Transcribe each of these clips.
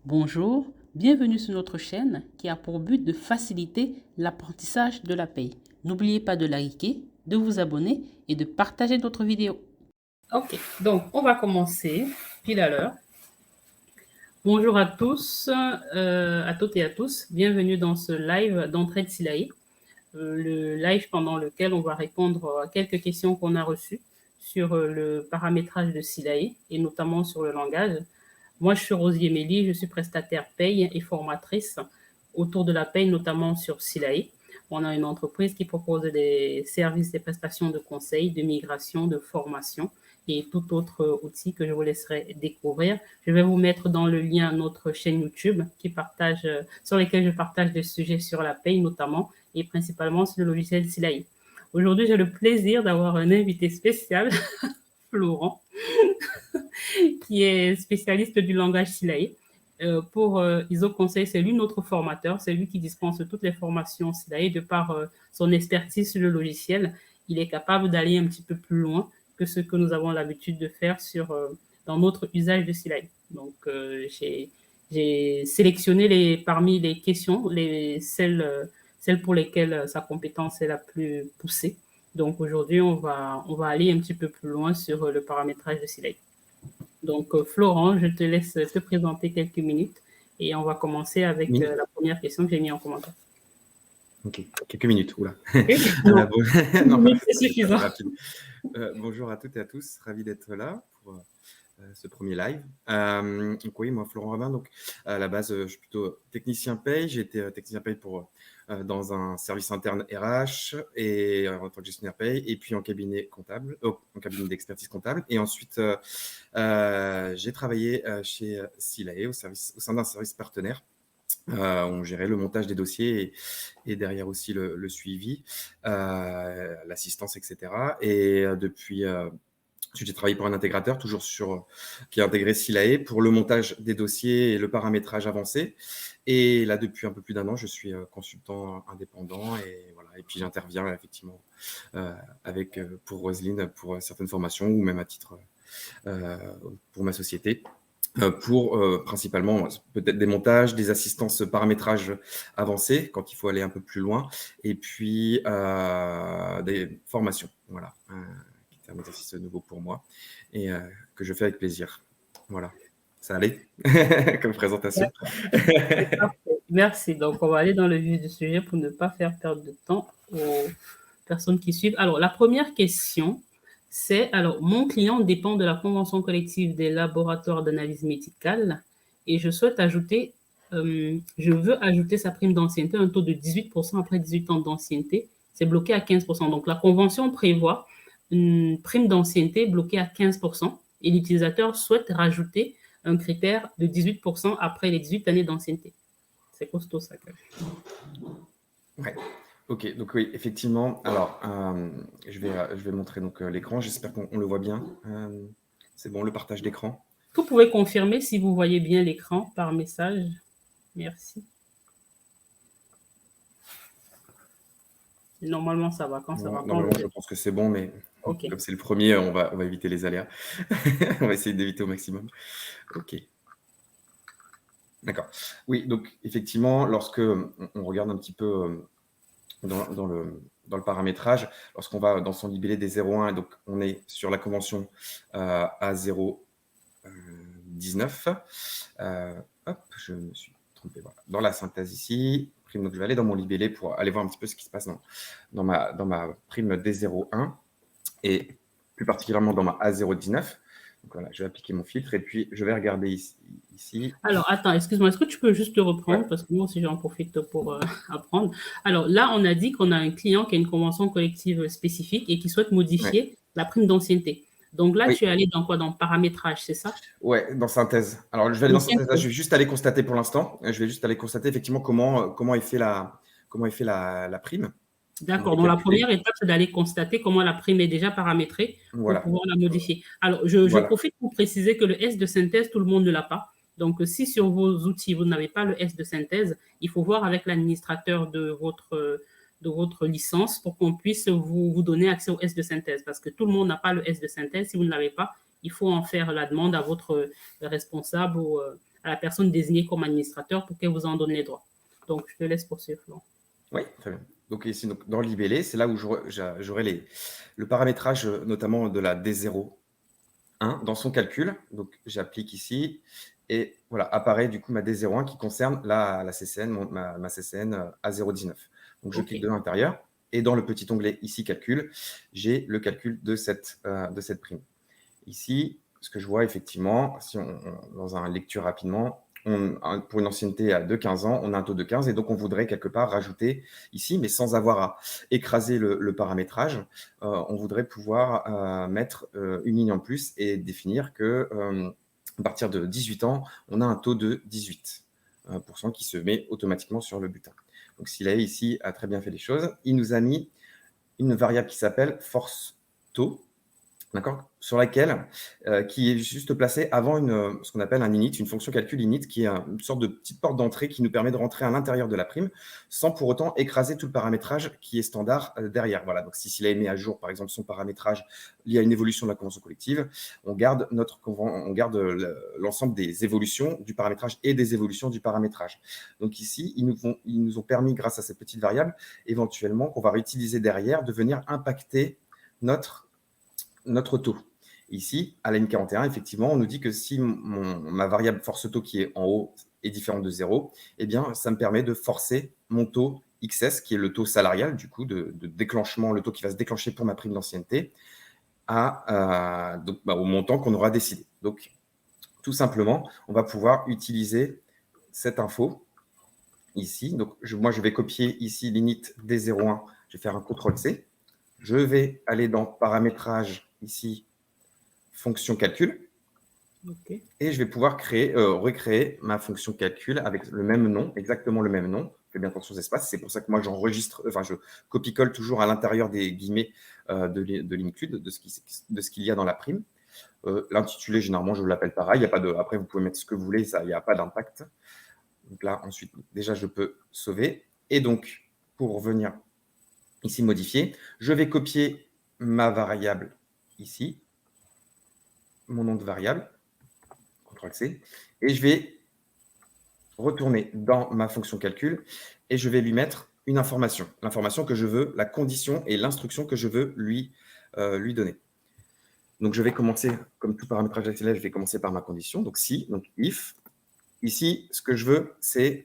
Bonjour, bienvenue sur notre chaîne qui a pour but de faciliter l'apprentissage de la paye. N'oubliez pas de liker, de vous abonner et de partager notre vidéo. Ok, donc on va commencer pile à l'heure. Bonjour à tous, à toutes et à tous. Bienvenue dans ce live d'Entraide Silae, le live pendant lequel on va répondre à quelques questions qu'on a reçues sur le paramétrage de Silae et notamment sur le langage. Moi, je suis Rosier Méli, je suis prestataire paye et formatrice autour de la paye, notamment sur Silae. On a une entreprise qui propose des services, des prestations de conseil, de migration, de formation et tout autre outil que je vous laisserai découvrir. Je vais vous mettre dans le lien notre chaîne YouTube sur lesquelles je partage des sujets sur la paye notamment et principalement sur le logiciel Silae. Aujourd'hui, j'ai le plaisir d'avoir un invité spécial, Florent, qui est spécialiste du langage Silae. Pour ISO Conseil, c'est lui notre formateur, c'est lui qui dispense toutes les formations Silae. De par son expertise sur le logiciel, il est capable d'aller un petit peu plus loin que ce que nous avons l'habitude de faire dans notre usage de Silae. Donc, j'ai sélectionné parmi les questions celles pour lesquelles sa compétence est la plus poussée. Donc, aujourd'hui, on va aller un petit peu plus loin sur le paramétrage de Silae. Donc, Florent, je te laisse te présenter quelques minutes et on va commencer avec la première question que j'ai mise en commentaire. Ok, quelques minutes, oula. Non, non, c'est suffisant. Bonjour à toutes et à tous, ravi d'être là pour ce premier live. Donc oui, moi, Florent Rabin, donc à la base, je suis plutôt technicien paye. J'ai été technicien paye dans un service interne RH et en tant que gestionnaire paye, et puis en cabinet comptable, en cabinet d'expertise comptable. Et ensuite, j'ai travaillé chez Silae au sein d'un service partenaire. On gérait le montage des dossiers et derrière aussi le suivi, l'assistance, etc. Et depuis, j'ai travaillé pour un intégrateur, qui a intégré Silae pour le montage des dossiers et le paramétrage avancé. Et là, depuis un peu plus d'un an, je suis consultant indépendant et voilà. Et puis j'interviens effectivement pour Roselyne pour certaines formations ou même à titre pour ma société. Pour principalement peut-être des montages, des assistances paramétrage avancés quand il faut aller un peu plus loin, et puis des formations, voilà, qui est un exercice nouveau pour moi et que je fais avec plaisir. Voilà, ça allait comme présentation. Merci. Donc, on va aller dans le vif du sujet pour ne pas faire perdre de temps aux personnes qui suivent. Alors, la première question, c'est, alors, mon client dépend de la convention collective des laboratoires d'analyse médicale et je veux ajouter sa prime d'ancienneté, un taux de 18% après 18 ans d'ancienneté. C'est bloqué à 15%. Donc, la convention prévoit une prime d'ancienneté bloquée à 15% et l'utilisateur souhaite rajouter un critère de 18% après les 18 années d'ancienneté. C'est costaud, ça. Ouais. Ok, donc oui, effectivement. Alors, je vais montrer donc l'écran. J'espère qu'on le voit bien. C'est bon, le partage d'écran. Vous pouvez confirmer si vous voyez bien l'écran par message. Merci. Normalement, ça va. Quand ça va pas, Normalement, je pense que c'est bon, mais okay. Comme c'est le premier, on va éviter les aléas. On va essayer d'éviter au maximum. Ok. D'accord. Oui, donc effectivement, lorsque on regarde un petit peu dans le paramétrage, lorsqu'on va dans son libellé des 0,1, donc on est sur la convention A019. Hop, je me suis trompé. Voilà. Dans la synthèse ici, prime, donc je vais aller dans mon libellé pour aller voir un petit peu ce qui se passe dans ma prime D01 et plus particulièrement dans ma A019. Donc voilà, je vais appliquer mon filtre et puis je vais regarder ici. Alors, attends, excuse-moi, est-ce que tu peux juste te reprendre? Ouais. Parce que moi aussi, j'en profite pour apprendre. Alors là, on a dit qu'on a un client qui a une convention collective spécifique et qui souhaite modifier la prime d'ancienneté. Donc là, Oui. tu es allé dans quoi? Dans paramétrage, c'est ça? Ouais, dans synthèse. Alors, je vais aller dans synthèse. Là, je vais juste aller constater pour l'instant. Je vais juste aller constater effectivement comment est fait la prime. D'accord. Donc, la première étape, c'est d'aller constater comment la prime est déjà paramétrée pour pouvoir la modifier. Alors, je profite pour préciser que le S de synthèse, tout le monde ne l'a pas. Donc, si sur vos outils, vous n'avez pas le S de synthèse, il faut voir avec l'administrateur de votre licence pour qu'on puisse vous donner accès au S de synthèse. Parce que tout le monde n'a pas le S de synthèse. Si vous ne l'avez pas, il faut en faire la demande à votre responsable ou à la personne désignée comme administrateur pour qu'elle vous en donne les droits. Donc, je te laisse poursuivre, Florent. Oui, très bien. Donc ici, donc, dans le libellé, c'est là où j'aurai le paramétrage, notamment de la D01 dans son calcul. Donc, j'applique ici et voilà, apparaît du coup ma D01 qui concerne la CCN, ma CCN A019. Donc, je clique de l'intérieur et dans le petit onglet ici, calcul, j'ai le calcul de cette prime. Ici, ce que je vois effectivement, si dans un lecture rapidement, pour une ancienneté de 15 ans, on a un taux de 15 et donc on voudrait quelque part rajouter ici, mais sans avoir à écraser le paramétrage, on voudrait pouvoir mettre une ligne en plus et définir que à partir de 18 ans, on a un taux de 18% qui se met automatiquement sur le bulletin. Donc s'il a ici a très bien fait les choses, il nous a mis une variable qui s'appelle force taux, d'accord, sur laquelle, qui est juste placée avant ce qu'on appelle un init, une fonction calcul init, qui est une sorte de petite porte d'entrée qui nous permet de rentrer à l'intérieur de la prime, sans pour autant écraser tout le paramétrage qui est standard derrière. Voilà, donc s'il a mis à jour, par exemple, son paramétrage lié à une évolution de la convention collective, on garde l'ensemble des évolutions du paramétrage et des évolutions du paramétrage. Donc ici, ils nous ont permis, grâce à cette petite variable, éventuellement, qu'on va réutiliser derrière, de venir impacter notre taux. Ici, à la ligne 41, effectivement, on nous dit que si ma variable force taux qui est en haut est différente de 0, eh bien, ça me permet de forcer mon taux XS, qui est le taux salarial, du coup, de déclenchement, le taux qui va se déclencher pour ma prime d'ancienneté, au montant qu'on aura décidé. Donc, tout simplement, on va pouvoir utiliser cette info ici. Donc, moi, je vais copier ici l'init D01, je vais faire un CTRL-C. Je vais aller dans paramétrage ici, fonction calcul. Et je vais pouvoir recréer ma fonction calcul avec le même nom, exactement le même nom. Fais bien attention aux espaces. C'est pour ça que moi, je copie-colle toujours à l'intérieur des guillemets de l'include, de ce qu'il y a dans la prime. L'intitulé, généralement, je l'appelle pareil. Après, vous pouvez mettre ce que vous voulez, il n'y a pas d'impact. Donc là, ensuite, déjà, je peux sauver. Et donc, pour revenir ici, modifier, je vais copier ma variable ici, mon nom de variable, CTRL-C, et je vais retourner dans ma fonction calcul et je vais lui mettre une information. L'information que je veux, la condition et l'instruction que je veux lui donner. Donc, je vais commencer, comme tout paramétrage HTML, je vais commencer par ma condition. Donc, si, donc if. Ici, ce que je veux, c'est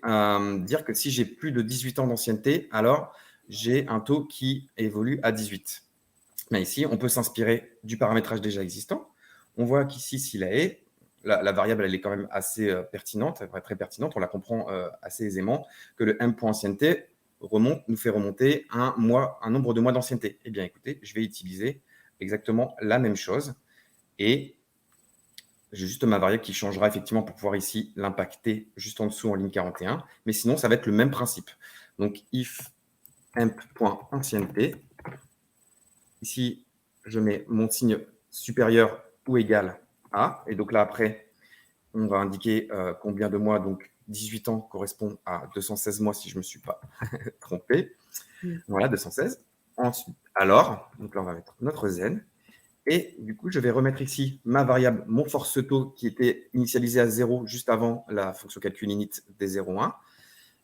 dire que si j'ai plus de 18 ans d'ancienneté, alors j'ai un taux qui évolue à 18. Mais ici, on peut s'inspirer du paramétrage déjà existant. On voit qu'ici, s'il est, la variable, elle est quand même assez pertinente, très pertinente. On la comprend assez aisément, que le m.ancienneté nous fait remonter un nombre de mois d'ancienneté. Eh bien, écoutez, je vais utiliser exactement la même chose. Et j'ai juste ma variable qui changera effectivement pour pouvoir ici l'impacter juste en dessous en ligne 41. Mais sinon, ça va être le même principe. Donc, if emp.ancienneté. Ici, je mets mon signe supérieur ou égal à. Et donc là, après, on va indiquer combien de mois. Donc, 18 ans correspond à 216 mois si je ne me suis pas trompé. Voilà, 216. Ensuite, alors, donc là, on va mettre notre zen. Et du coup, je vais remettre ici ma variable, mon force taux, qui était initialisé à 0 juste avant la fonction calcul init des 0,1.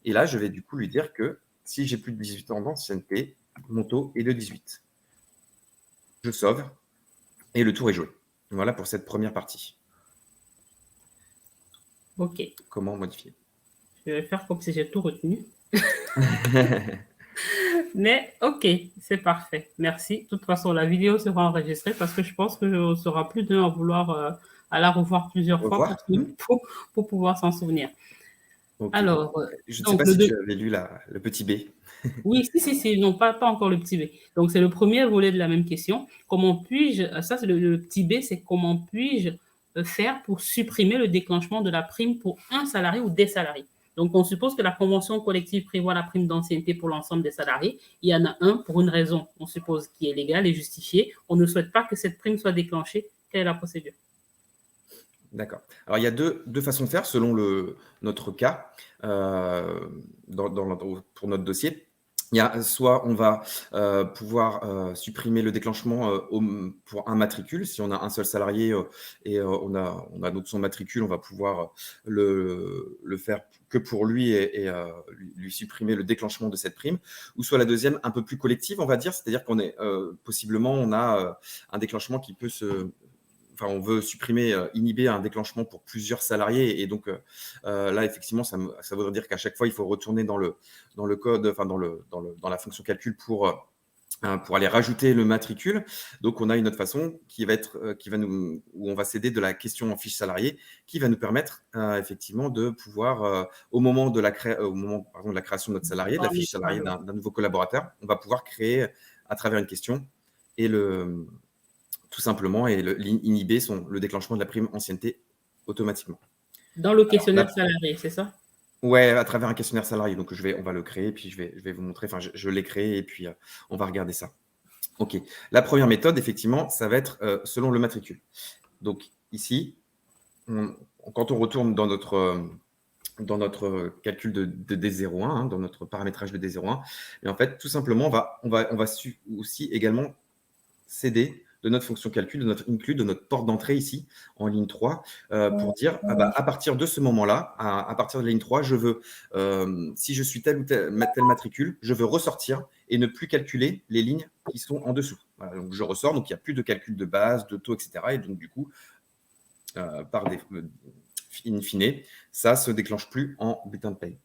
Et là, je vais du coup lui dire que si j'ai plus de 18 ans d'ancienneté, mon taux est de 18. Je sauve et le tour est joué. Voilà pour cette première partie. OK. Comment modifier? Je vais faire comme si j'ai tout retenu. Mais OK, c'est parfait. Merci. De toute façon, la vidéo sera enregistrée parce que je pense qu'on sera plus d'un à vouloir à la revoir plusieurs fois pour pouvoir s'en souvenir. Okay. Alors, je ne sais pas si tu avais lu le petit B. Oui, si, non, pas encore le petit B. Donc, c'est le premier volet de la même question. Comment puis-je, ça c'est le petit B, c'est comment puis-je faire pour supprimer le déclenchement de la prime pour un salarié ou des salariés. Donc, on suppose que la convention collective prévoit la prime d'ancienneté pour l'ensemble des salariés. Il y en a un pour une raison, on suppose, qui est légale et justifiée. On ne souhaite pas que cette prime soit déclenchée. Quelle est la procédure? D'accord. Alors, il y a deux façons de faire selon notre cas pour notre dossier. Il y a soit on va pouvoir supprimer le déclenchement pour un matricule. Si on a un seul salarié et on a donc son matricule, on va pouvoir le faire que pour lui et lui supprimer le déclenchement de cette prime. Ou soit la deuxième, un peu plus collective, on va dire, c'est-à-dire qu'on est possiblement, on a un déclenchement qui peut se enfin, on veut supprimer, inhiber un déclenchement pour plusieurs salariés. Et donc, là, effectivement, ça voudrait dire qu'à chaque fois, il faut retourner dans le code, enfin, dans la fonction calcul pour aller rajouter le matricule. Donc, on a une autre façon qui va être, où on va s'aider de la question en fiche salarié, qui va nous permettre, effectivement, de pouvoir, au moment, par exemple, de la création de notre salarié, de la fiche salarié d'un nouveau collaborateur, on va pouvoir créer à travers une question et tout simplement, et inhiber le déclenchement de la prime ancienneté automatiquement. Dans le questionnaire salarié, c'est ça? Ouais, à travers un questionnaire salarié. Donc, on va le créer, puis je vais vous montrer. Enfin, je l'ai créé et puis on va regarder ça. OK. La première méthode, effectivement, ça va être selon le matricule. Donc, ici, quand on retourne dans notre calcul de D01, hein, dans notre paramétrage de D01, et en fait, tout simplement, on va aussi également s'aider de notre fonction calcul, de notre include, de notre porte d'entrée ici, en ligne 3, pour dire, à partir de ce moment-là, à partir de la ligne 3, je veux, si je suis tel ou tel matricule, je veux ressortir et ne plus calculer les lignes qui sont en dessous. Voilà, donc je ressors, donc il n'y a plus de calcul de base, de taux, etc. Et donc du coup, in fine, ça ne se déclenche plus en bulletin de paye.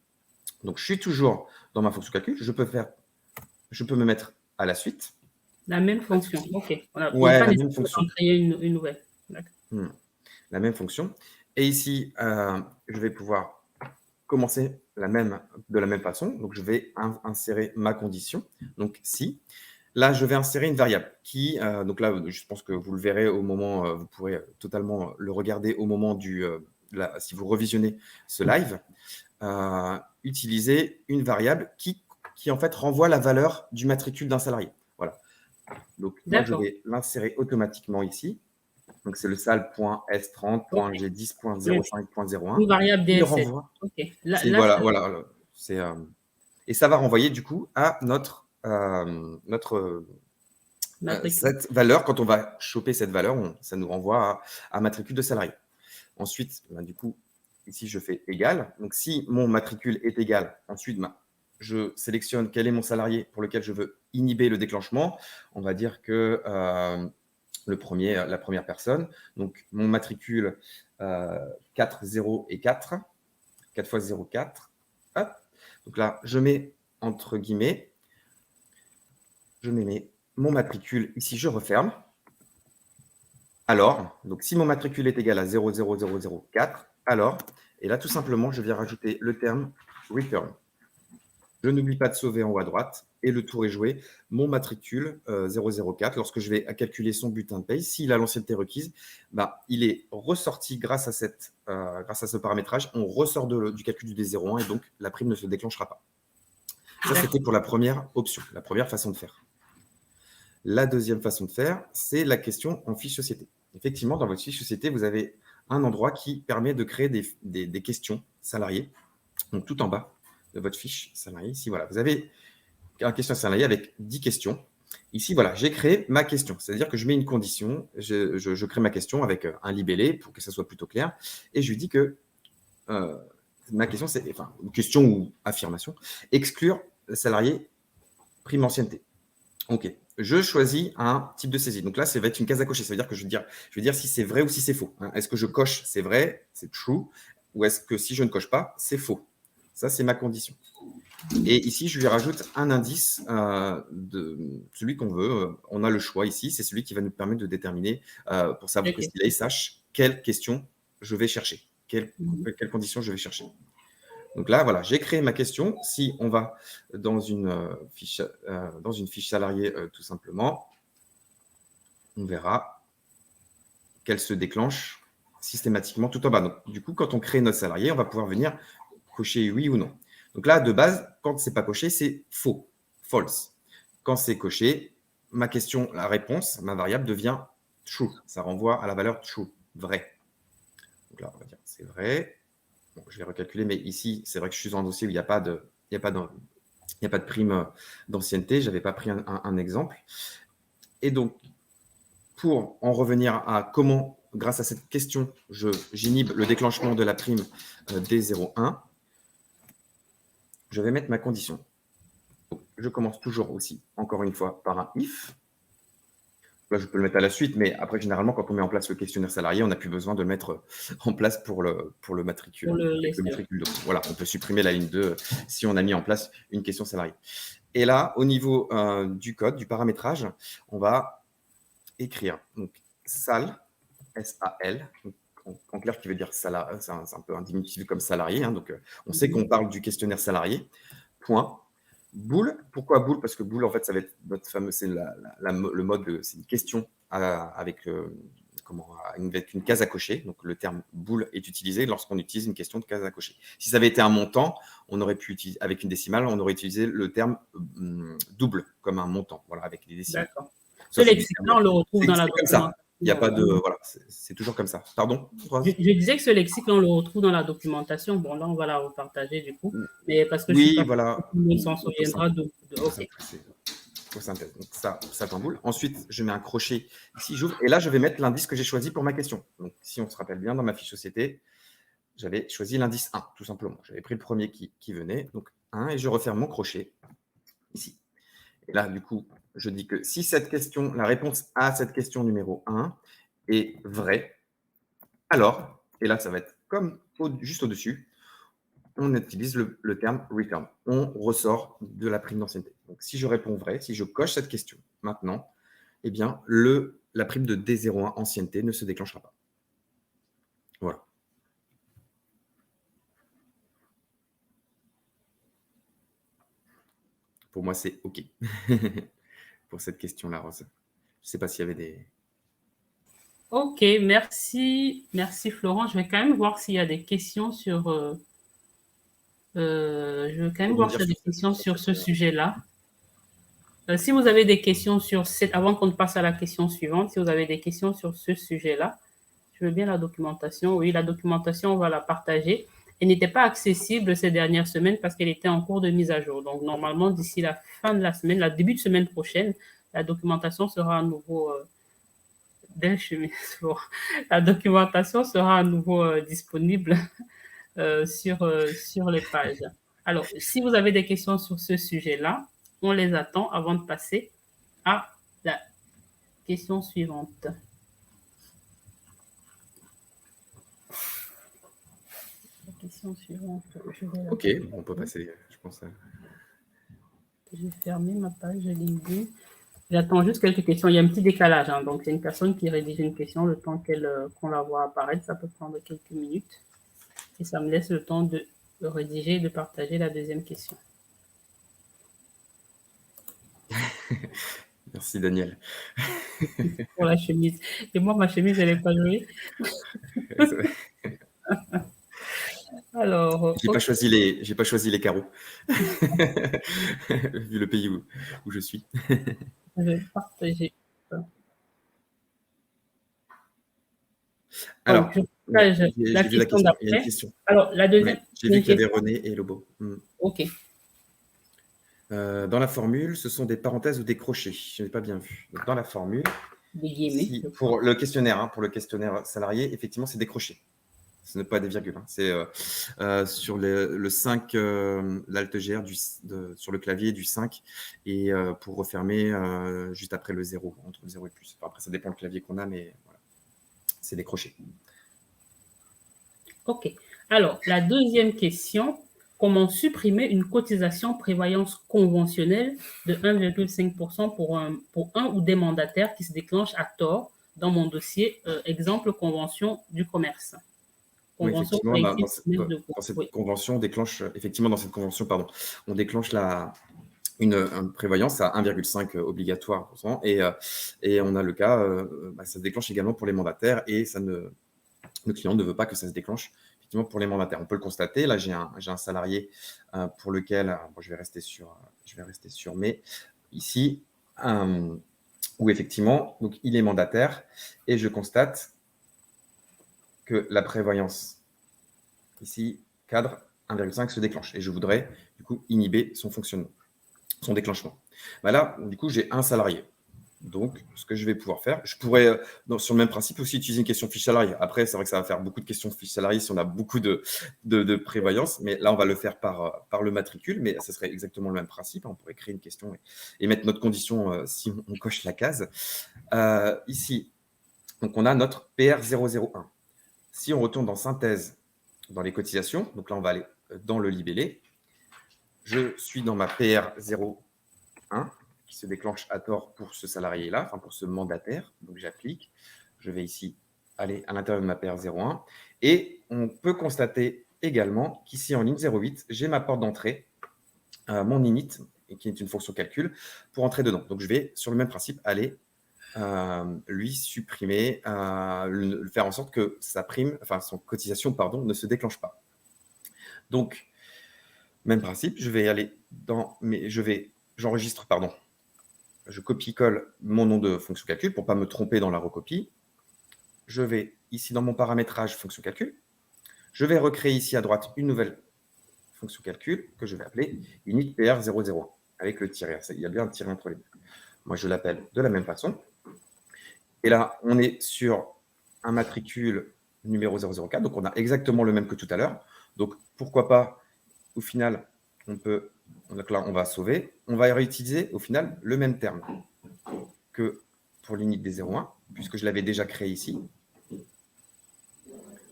Donc je suis toujours dans ma fonction calcul, je peux me mettre à la suite. La même fonction, ok. Voilà. Ouais, la même fonction. Créer une nouvelle. La même fonction. Et ici, je vais pouvoir commencer de la même façon. Donc, je vais insérer ma condition. Donc, si. Là, je vais insérer une variable qui, donc là, je pense que vous le verrez au moment, vous pourrez totalement le regarder au moment si vous revisionnez ce live, utiliser une variable qui en fait renvoie la valeur du matricule d'un salarié. Voilà. Donc, moi, je vais l'insérer automatiquement ici. Donc, c'est le sal.s30.g10.05.01. Une variable DSS. OK. Voilà. Et ça va renvoyer du coup à cette valeur. Quand on va choper cette valeur, ça nous renvoie à matricule de salarié. Ensuite, du coup, ici, je fais égal. Donc, si mon matricule est égal, ensuite, je sélectionne quel est mon salarié pour lequel je veux inhiber le déclenchement. On va dire que la première personne. Donc, mon matricule 4, 0 et 4. 4 fois 0, 4. Hop. Donc là, je mets entre guillemets, je mets mon matricule ici, je referme. Alors, donc si mon matricule est égal à 0,0004, alors, et là, tout simplement, je viens rajouter le terme return. Je n'oublie pas de sauver en haut à droite et le tour est joué. Mon matricule 004, lorsque je vais calculer son bulletin de paye, s'il a l'ancienneté requise, il est ressorti grâce à ce paramétrage. On ressort du calcul du D01 et donc la prime ne se déclenchera pas. Ça, c'était pour la première option, la première façon de faire. La deuxième façon de faire, c'est la question en fiche société. Effectivement, dans votre fiche société, vous avez un endroit qui permet de créer des questions salariés. Donc, tout en bas de votre fiche salarié. Ici, voilà, vous avez un question salarié avec 10 questions. Ici, voilà, j'ai créé ma question. C'est-à-dire que je mets une condition, je crée ma question avec un libellé pour que ça soit plutôt clair. Et je lui dis que ma question, c'est, enfin, une question ou affirmation, exclure salarié prime ancienneté. OK. Je choisis un type de saisie. Donc là, ça va être une case à cocher. Ça veut dire que je vais dire si c'est vrai ou si c'est faux. Est-ce que je coche, c'est vrai, c'est true, ou est-ce que si je ne coche pas, c'est faux? Ça, c'est ma condition. Et ici, je lui rajoute un indice de celui qu'on veut. On a le choix ici. C'est celui qui va nous permettre de déterminer, pour savoir que il sache quelle question je vais chercher, quelle condition je vais chercher. Donc là, voilà, j'ai créé ma question. Si on va dans une fiche salariée, tout simplement, on verra qu'elle se déclenche systématiquement tout en bas. Donc, du coup, quand on crée notre salarié, on va pouvoir venir cocher oui ou non. Donc là, de base, quand ce n'est pas coché, c'est faux, false. Quand c'est coché, ma question, la réponse, ma variable devient true. Ça renvoie à la valeur true, vrai. Donc là, on va dire c'est vrai. Bon, je vais recalculer, mais ici, c'est vrai que je suis dans un dossier où il n'y a pas Il n'y a pas de prime d'ancienneté. Je n'avais pas pris un exemple. Et donc, pour en revenir à comment, grâce à cette question, j'inhibe le déclenchement de la prime D01, je vais mettre ma condition. Donc, je commence toujours aussi, encore une fois, par un if. Là, je peux le mettre à la suite, mais après, généralement, quand on met en place le questionnaire salarié, on n'a plus besoin de le mettre en place pour le matricule. Pour le avec le laisser. matricule. Donc, voilà, on peut supprimer la ligne 2 si on a mis en place une question salariée. Et là, au niveau du code, du paramétrage, on va écrire donc sal, S-A-L, en clair qui veut dire salarié, c'est un peu un diminutif comme salarié, hein, donc on sait qu'on parle du questionnaire salarié, point. Boule, pourquoi boule? Parce que boule, en fait, ça va être notre fameux, c'est le mode, c'est une question avec une case à cocher. Donc, le terme boule est utilisé lorsqu'on utilise une question de case à cocher. Si ça avait été un montant, on aurait pu utiliser, avec une décimale, on aurait utilisé le terme double, comme un montant, voilà, avec les décimales. D'accord. Ce lexique-là, on le retrouve dans la documentation. Il n'y a pas de. Voilà, c'est toujours comme ça. Pardon? Je disais que ce lexique, on le retrouve dans la documentation. Bon, là, on va la repartager du coup. Mais parce que oui, je suis pas voilà. tout le monde s'en souviendra de. OK. Synthèse. Donc ça tamboule. Ensuite, je mets un crochet ici, j'ouvre. Et là, je vais mettre l'indice que j'ai choisi pour ma question. Donc, si on se rappelle bien, dans ma fiche société, j'avais choisi l'indice 1, tout simplement. J'avais pris le premier qui venait, donc 1, et je referme mon crochet ici. Et là, du coup, je dis que si cette question, la réponse à cette question numéro 1 est vraie, alors, et là, ça va être comme juste au-dessus, on utilise le terme return. On ressort de la prime d'ancienneté. Donc, si je réponds vrai, si je coche cette question maintenant, eh bien, la prime de D01 ancienneté ne se déclenchera pas. Voilà. Pour moi, c'est OK pour cette question-là, Rose. Je ne sais pas s'il y avait des... OK, merci. Merci, Florent. Je vais quand même voir s'il y a des questions sur... je vais quand même voir s'il y a des questions sur ce sujet-là. Si vous avez des questions sur cette... Avant qu'on passe à la question suivante, si vous avez des questions sur ce sujet-là, je veux bien la documentation. Oui, la documentation, on va la partager. Elle n'était pas accessible ces dernières semaines parce qu'elle était en cours de mise à jour. Donc, normalement, d'ici la fin de la semaine, la début de semaine prochaine, la documentation sera à nouveau... la documentation sera à nouveau disponible sur les pages. Alors, si vous avez des questions sur ce sujet-là, on les attend avant de passer à la question suivante. La question suivante. OK, on peut passer, je pense. J'ai fermé ma page LinkedIn. J'attends juste quelques questions. Il y a un petit décalage. Hein. Donc, c'est une personne qui rédige une question. Le temps qu'on la voit apparaître, ça peut prendre quelques minutes. Et ça me laisse le temps de rédiger et de partager la deuxième question. Merci, Daniel. Pour la chemise. Et moi, ma chemise, elle n'est pas jouée. Alors, j'ai pas choisi les carreaux, vu le pays où je suis. Je vais partager. Alors, donc, je partage la question d'après. Il y a une question. Alors, la deuxième. J'ai vu qu'il y avait René et Lobo. OK. Dans la formule, ce sont des parenthèses ou des crochets. Je n'ai pas bien vu. Donc, dans la formule, des guillemets, pour le questionnaire, pour le questionnaire salarié, effectivement, c'est des crochets. Ce n'est pas des virgules. Hein. C'est sur le 5, l'Alt GR sur le clavier du 5 et pour refermer juste après le 0, entre le 0 et plus. Enfin, après, ça dépend du clavier qu'on a, mais voilà. C'est des crochets. OK. Alors, la deuxième question, comment supprimer une cotisation prévoyance conventionnelle de 1,5% pour un ou des mandataires qui se déclenchent à tort dans mon dossier, exemple convention du commerce. Oui, effectivement, dans cette convention, on déclenche, on déclenche une prévoyance à 1,5 obligatoire et on a le cas, ça se déclenche également pour les mandataires et le client ne veut pas que ça se déclenche effectivement pour les mandataires. On peut le constater. Là, j'ai un salarié pour lequel, je vais rester sur mais ici, où effectivement, donc il est mandataire et je constate que la prévoyance ici, cadre 1,5 se déclenche et je voudrais du coup inhiber son fonctionnement. son déclenchement. Bah là, du coup, j'ai un salarié. Donc, ce que je vais pouvoir faire, je pourrais, sur le même principe, aussi utiliser une question fiche salarié. Après, c'est vrai que ça va faire beaucoup de questions fiche salarié si on a beaucoup de prévoyance, mais là, on va le faire par le matricule, mais ce serait exactement le même principe. On pourrait créer une question et mettre notre condition si on coche la case. Ici, donc on a notre PR001. Si on retourne dans synthèse, dans les cotisations, donc là, on va aller dans le libellé. Je suis dans ma PR01 qui se déclenche à tort pour ce salarié-là, enfin pour ce mandataire. Donc j'applique. Je vais ici aller à l'intérieur de ma PR01. Et on peut constater également qu'ici en ligne 08, j'ai ma porte d'entrée, mon init, qui est une fonction calcul, pour entrer dedans. Donc je vais, sur le même principe, aller lui supprimer, faire en sorte que sa prime, enfin son cotisation, pardon, ne se déclenche pas. Donc, même principe, je vais aller dans j'enregistre, pardon, je copie-colle mon nom de fonction calcul pour ne pas me tromper dans la recopie. Je vais ici dans mon paramétrage fonction calcul. Je vais recréer ici à droite une nouvelle fonction calcul que je vais appeler init PR001 avec le tiret. Il y a bien un tiret entre les deux. Moi, je l'appelle de la même façon. Et là, on est sur un matricule numéro 004. Donc, on a exactement le même que tout à l'heure. Donc, pourquoi pas, au final, donc là, on va sauver. On va réutiliser, au final, le même terme que pour l'init des 01, puisque je l'avais déjà créé ici.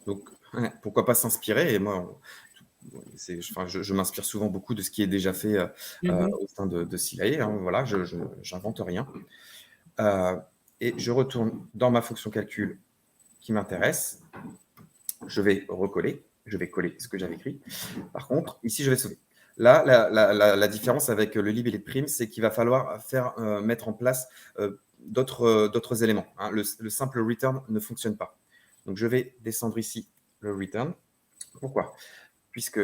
Donc, pourquoi pas s'inspirer? Et moi, je m'inspire souvent beaucoup de ce qui est déjà fait au sein de Silae. Hein, voilà, je n'invente rien. Et je retourne dans ma fonction calcul qui m'intéresse. Je vais recoller. Je vais coller ce que j'avais écrit. Par contre, ici, je vais sauver. Là, la différence avec le libellé de prime, c'est qu'il va falloir mettre en place d'autres éléments. Hein. Le simple return ne fonctionne pas. Donc, je vais descendre ici le return. Pourquoi? Puisque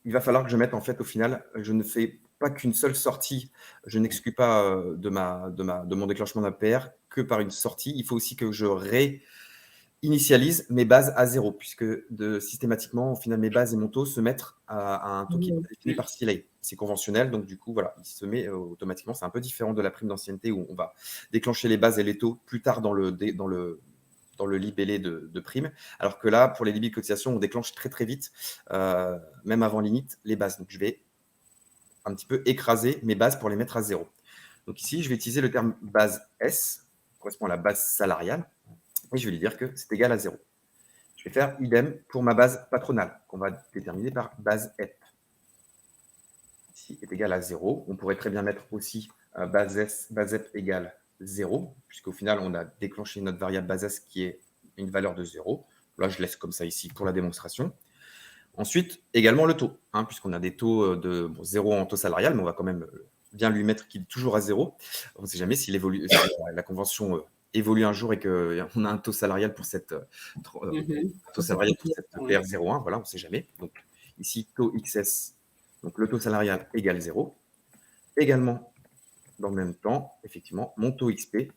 il va falloir que je mette, en fait, au final, je ne fais pas qu'une seule sortie. Je n'exclus pas de mon déclenchement d'APR que par une sortie. Il faut aussi que je initialise mes bases à 0, puisque systématiquement, au final, mes bases et mon taux se mettent à un taux qui est défini par Silae. C'est conventionnel, donc du coup, voilà, il se met automatiquement. C'est un peu différent de la prime d'ancienneté où on va déclencher les bases et les taux plus tard dans le libellé de prime, alors que là, pour les libellés de cotisation, on déclenche très très vite, même avant l'init, les bases. Donc je vais un petit peu écraser mes bases pour les mettre à 0. Donc ici, je vais utiliser le terme base S, qui correspond à la base salariale, et je vais lui dire que c'est égal à 0. Je vais faire idem pour ma base patronale, qu'on va déterminer par base EP. Ici est égal à 0. On pourrait très bien mettre aussi base EP égale 0, puisqu'au final, on a déclenché notre variable base S qui est une valeur de 0. Là, je laisse comme ça ici pour la démonstration. Ensuite, également le taux, hein, puisqu'on a des taux de 0 en taux salarial, mais on va quand même bien lui mettre qu'il est toujours à 0. On ne sait jamais si la convention évolue un jour et qu'on a un taux salarial pour cette PR01. Voilà, on ne sait jamais. Donc, ici, taux XS, donc le taux salarial égale 0. Également, dans le même temps, effectivement, mon taux XP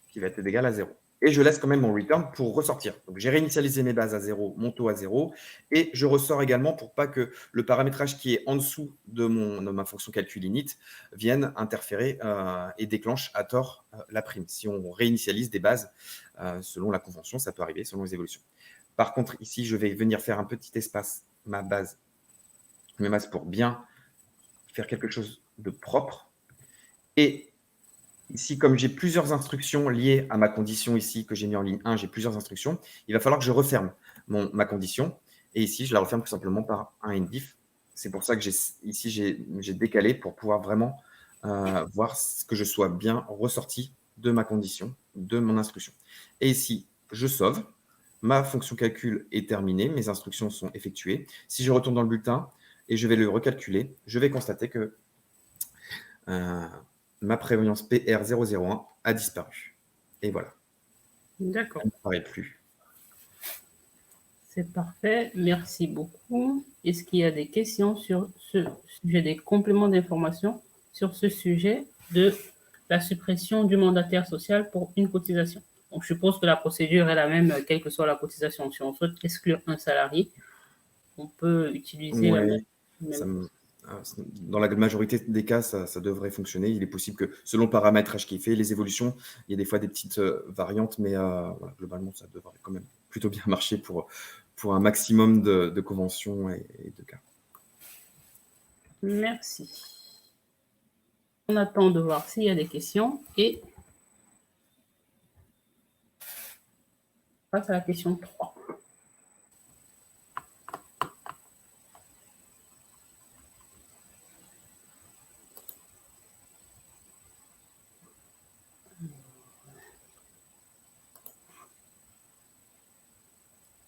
qui va être égal à 0. Et je laisse quand même mon return pour ressortir. Donc, j'ai réinitialisé mes bases à 0, mon taux à 0, et je ressors également pour pas que le paramétrage qui est en dessous de ma fonction calcul init vienne interférer et déclenche à tort la prime. Si on réinitialise des bases selon la convention, ça peut arriver selon les évolutions. Par contre, ici, je vais venir faire un petit espace, mes bases pour bien faire quelque chose de propre. Et ici, comme j'ai plusieurs instructions liées à ma condition ici que j'ai mis en ligne 1, j'ai plusieurs instructions, il va falloir que je referme ma condition. Et ici, je la referme tout simplement par un indif. C'est pour ça que ici, j'ai décalé pour pouvoir vraiment voir que je sois bien ressorti de ma condition, de mon instruction. Et ici, je sauve. Ma fonction calcul est terminée. Mes instructions sont effectuées. Si je retourne dans le bulletin et je vais le recalculer, je vais constater que ma prévoyance PR001 a disparu. Et voilà. D'accord. Ça ne m'apparaît plus. C'est parfait. Merci beaucoup. Est-ce qu'il y a des questions sur ce sujet, des compléments d'information sur ce sujet de la suppression du mandataire social pour une cotisation? Donc, je suppose que la procédure est la même, quelle que soit la cotisation. Si on souhaite exclure un salarié, on peut utiliser la même. dans la majorité des cas, ça devrait fonctionner. Il est possible que, selon le paramétrage qui est fait, les évolutions, il y a des fois des petites variantes, mais voilà, globalement, ça devrait quand même plutôt bien marcher pour un maximum de conventions et de cas. Merci. On attend de voir s'il y a des questions et on passe à la question 3.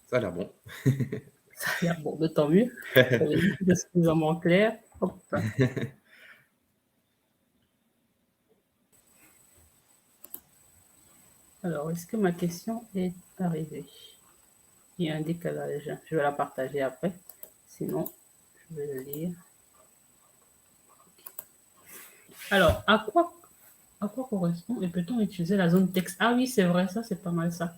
Ça a l'air bon. Ça a l'air bon, tant mieux. C'est suffisamment clair. Hop. Alors, est-ce que ma question est arrivée? Il y a un décalage. Je vais la partager après. Sinon, je vais le lire. Alors, à quoi correspond et peut-on utiliser la zone texte? Ah oui, c'est vrai, ça, c'est pas mal ça.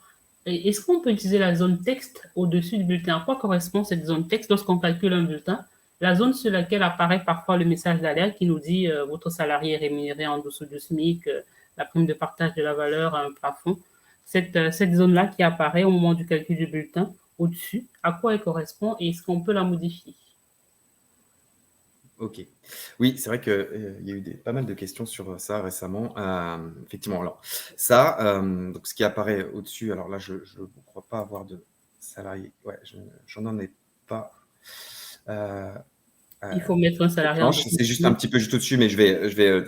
Est-ce qu'on peut utiliser la zone texte au-dessus du bulletin? À quoi correspond cette zone texte lorsqu'on calcule un bulletin? La zone sur laquelle apparaît parfois le message d'alerte qui nous dit votre salarié est rémunéré en dessous du SMIC, la prime de partage de la valeur à un plafond. Cette zone-là qui apparaît au moment du calcul du bulletin, au-dessus, à quoi elle correspond et est-ce qu'on peut la modifier? Ok. Oui, c'est vrai qu'il y a eu pas mal de questions sur ça récemment. Effectivement, alors ça, donc ce qui apparaît au-dessus, alors là, je ne crois pas avoir de salarié. Ouais, j'en en ai pas. Il faut mettre un salarié en dessous. C'est juste un petit peu juste au-dessus, mais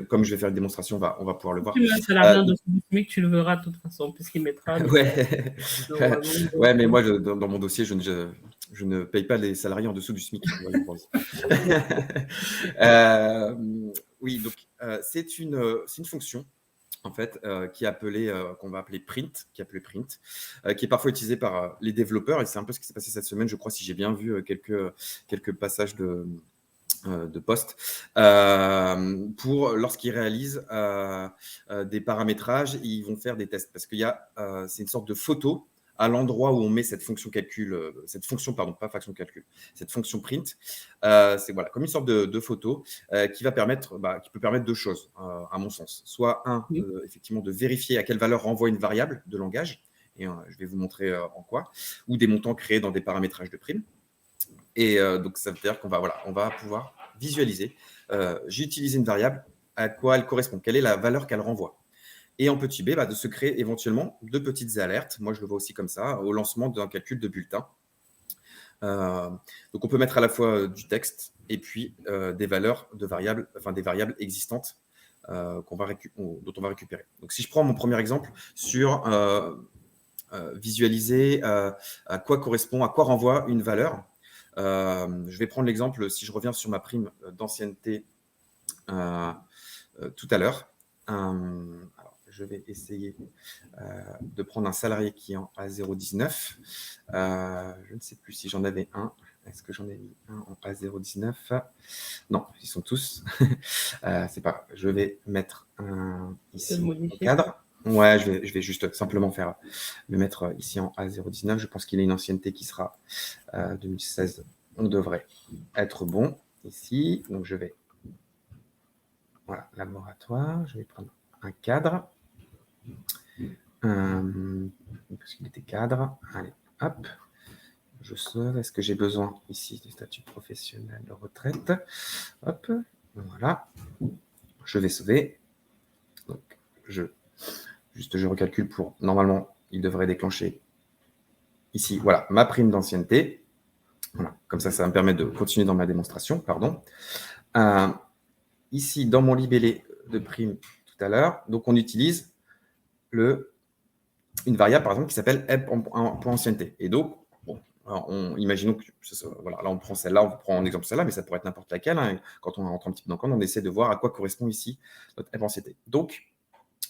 comme je vais faire une démonstration, on va pouvoir le voir. Tu mets un salarié en dessous du SMIC, tu le verras de toute façon, puisqu'il mettra. Ouais. Ouais, mais moi, dans mon dossier, je ne paye pas les salariés en dessous du SMIC. Oui, donc c'est une fonction en fait, qui est appelée, qu'on va appeler print, qui est parfois utilisée par les développeurs, et c'est un peu ce qui s'est passé cette semaine, je crois, si j'ai bien vu quelques passages de poste, pour lorsqu'ils réalisent des paramétrages, ils vont faire des tests parce qu'il y a, c'est une sorte de photo à l'endroit où on met cette fonction calcul, cette fonction, pardon, pas fonction calcul, cette fonction print. C'est voilà, comme une sorte de photo qui peut permettre deux choses, à mon sens. Soit effectivement, de vérifier à quelle valeur renvoie une variable de langage, et je vais vous montrer en quoi, ou des montants créés dans des paramétrages de prime. Et donc, ça veut dire qu'on va pouvoir visualiser. J'ai utilisé une variable, à quoi elle correspond, quelle est la valeur qu'elle renvoie. Et en petit b, de se créer éventuellement de petites alertes, moi je le vois aussi comme ça, au lancement d'un calcul de bulletin. Donc on peut mettre à la fois du texte et puis des valeurs de variables, enfin des variables existantes dont on va récupérer. Donc si je prends mon premier exemple sur visualiser à quoi correspond, à quoi renvoie une valeur. Je vais prendre l'exemple, si je reviens sur ma prime d'ancienneté tout à l'heure. Alors, je vais essayer de prendre un salarié qui est en A019. Je ne sais plus si j'en avais un. Est-ce que j'en ai mis un en A019? Non, ils sont tous. C'est pas grave. Je vais mettre ici au cadre. Ouais, je vais juste simplement le mettre ici en A019. Je pense qu'il a une ancienneté qui sera 2016. On devrait être bon ici. Donc, je vais... Voilà, laboratoire. Je vais prendre un cadre. Parce qu'il était cadre. Allez, hop. Je sauve. Est-ce que j'ai besoin ici du statut professionnel de retraite? Hop. Voilà. Je vais sauver. Donc, je recalcule pour... Normalement, il devrait déclencher ici, voilà, ma prime d'ancienneté. Voilà. Comme ça va me permettre de continuer dans ma démonstration. Pardon. Ici, dans mon libellé de prime tout à l'heure, donc on utilise une variable, par exemple, qui s'appelle app.ancienneté. Et donc, imaginons que, voilà, là on prend celle-là, on prend en exemple celle-là, mais ça pourrait être n'importe laquelle. Hein. Quand on rentre un petit peu dans le code, on essaie de voir à quoi correspond ici notre app.ancienneté. Donc,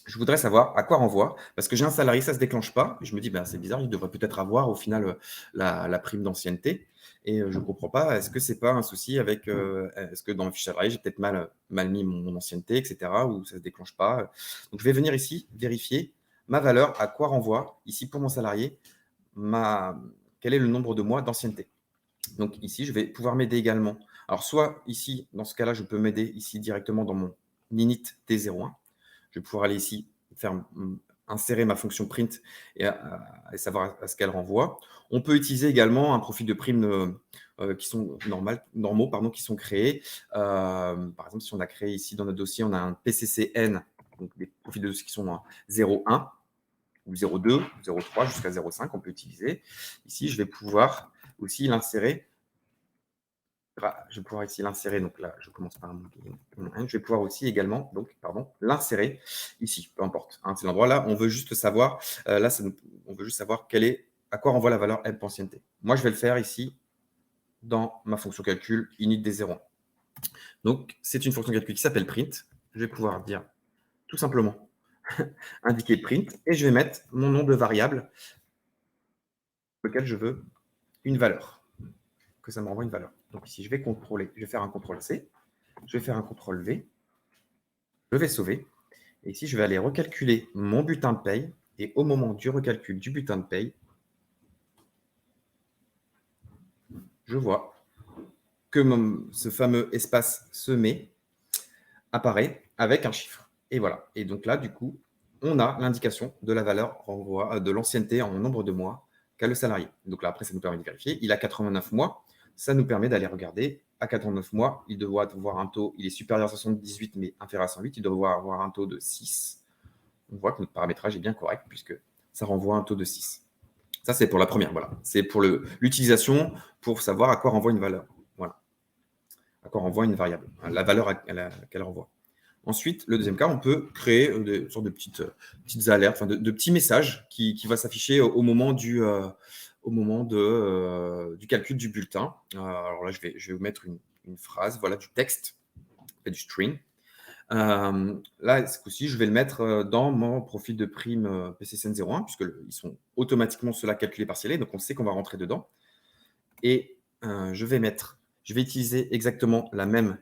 je voudrais savoir à quoi renvoie, parce que j'ai un salarié, ça ne se déclenche pas. Et je me dis, c'est bizarre, il devrait peut-être avoir au final la prime d'ancienneté. Et je ne comprends pas, est-ce que ce n'est pas un souci avec, est-ce que dans le fichier salarié, j'ai peut-être mal mis mon ancienneté, etc., ou ça ne se déclenche pas. Donc, je vais venir ici vérifier ma valeur, à quoi renvoie, ici pour mon salarié, quel est le nombre de mois d'ancienneté. Donc ici, je vais pouvoir m'aider également. Alors, soit ici, dans ce cas-là, je peux m'aider ici directement dans mon init T01. Je vais pouvoir aller ici, insérer ma fonction print et savoir à ce qu'elle renvoie. On peut utiliser également un profil de prime qui sont normaux, qui sont créés. Par exemple, si on a créé ici dans notre dossier, on a un PCCN, donc des profils de dossier qui sont 0.1 ou 0.2, 0.3 jusqu'à 0.5, on peut utiliser. Ici, je vais pouvoir aussi l'insérer. Je vais pouvoir ici l'insérer, donc là, je commence par un je vais pouvoir aussi également, l'insérer ici, peu importe. Hein, c'est l'endroit là, on veut juste savoir, on veut juste savoir à quoi renvoie la valeur m.ancienneté. Moi, je vais le faire ici dans ma fonction calcul init des 0. Donc, c'est une fonction calcul qui s'appelle print. Je vais pouvoir dire tout simplement indiquer print et je vais mettre mon nom de variable lequel je veux une valeur, que ça me renvoie une valeur. Donc ici, je vais faire un CTRL-C, je vais faire un CTRL-V, je vais sauver, et ici, je vais aller recalculer mon bulletin de paye, et au moment du recalcul du bulletin de paye, je vois que ce fameux espace semé apparaît avec un chiffre. Et voilà. Et donc là, du coup, on a l'indication de la valeur renvoi de l'ancienneté en nombre de mois qu'a le salarié. Donc là, après, ça nous permet de vérifier. Il a 89 mois. Ça nous permet d'aller regarder. À 89 mois, il doit avoir un taux, il est supérieur à 78, mais inférieur à 108. Il doit avoir un taux de 6. On voit que notre paramétrage est bien correct puisque ça renvoie un taux de 6. Ça, c'est pour la première. Voilà. C'est pour l'utilisation pour savoir à quoi renvoie une valeur. Voilà. À quoi renvoie une variable. La valeur qu'elle renvoie. Ensuite, le deuxième cas, on peut créer des sortes de petites alertes, de petits messages qui vont s'afficher au moment du calcul du bulletin. Alors là, je vais vous mettre une phrase, voilà, du texte, du string. Là, ce coup-ci, je vais le mettre dans mon profil de prime PCCN01, puisqu'ils sont automatiquement ceux-là calculés par CLA, donc on sait qu'on va rentrer dedans. Et je vais utiliser exactement la même